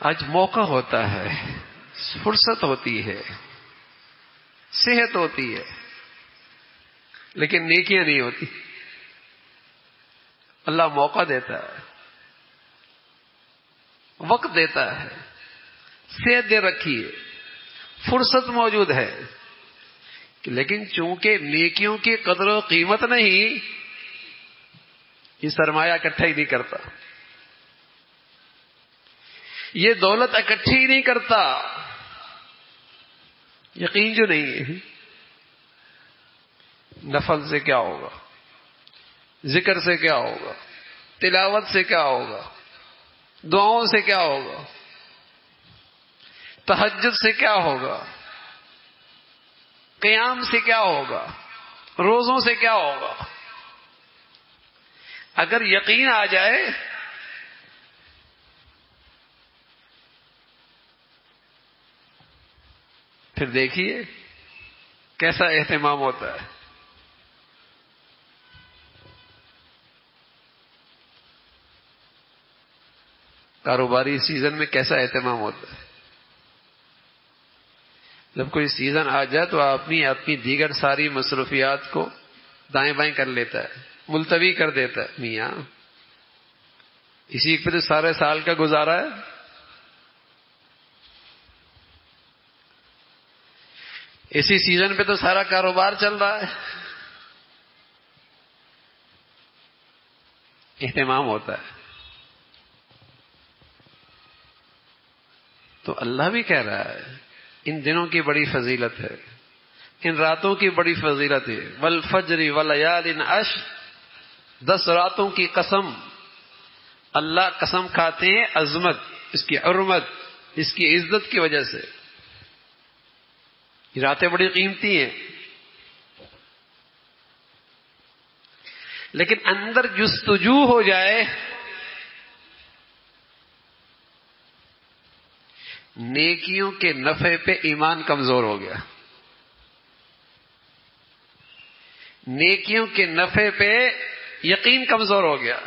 آج موقع ہوتا ہے، فرصت ہوتی ہے، صحت ہوتی ہے، لیکن نیکیاں نہیں ہوتی۔ اللہ موقع دیتا ہے، وقت دیتا ہے، صحت دے رکھی ہے، فرصت موجود ہے، لیکن چونکہ نیکیوں کی قدر و قیمت نہیں، یہ سرمایہ اکٹھا ہی نہیں کرتا، یہ دولت اکٹھی ہی نہیں کرتا، یقین جو نہیں ہے۔ نفل سے کیا ہوگا، ذکر سے کیا ہوگا، تلاوت سے کیا ہوگا، دعاؤں سے کیا ہوگا، تہجد سے کیا ہوگا، قیام سے کیا ہوگا، روزوں سے کیا ہوگا۔ اگر یقین آ جائے پھر دیکھیے کیسا اہتمام ہوتا ہے۔ کاروباری سیزن میں کیسا اہتمام ہوتا ہے۔ جب کوئی سیزن آ جائے تو اپنی دیگر ساری مصروفیات کو دائیں بائیں کر لیتا ہے، ملتوی کر دیتا ہے۔ میاں اسی پہ تو سارے سال کا گزارا ہے۔ اسی سیزن پہ تو سارا کاروبار چل رہا ہے۔ اہتمام ہوتا ہے۔ تو اللہ بھی کہہ رہا ہے ان دنوں کی بڑی فضیلت ہے، ان راتوں کی بڑی فضیلت ہے۔ والفجر ولیال عشر، 10 راتوں کی قسم۔ اللہ قسم کھاتے ہیں عظمت، اس کی حرمت، اس کی عزت کی وجہ سے۔ یہ راتیں بڑی قیمتی ہیں، لیکن اندر جستجو ہو جائے نیکیوں کے نفع پہ، ایمان کمزور ہو گیا۔ نیکیوں کے نفع پہ یقین کمزور ہو گیا۔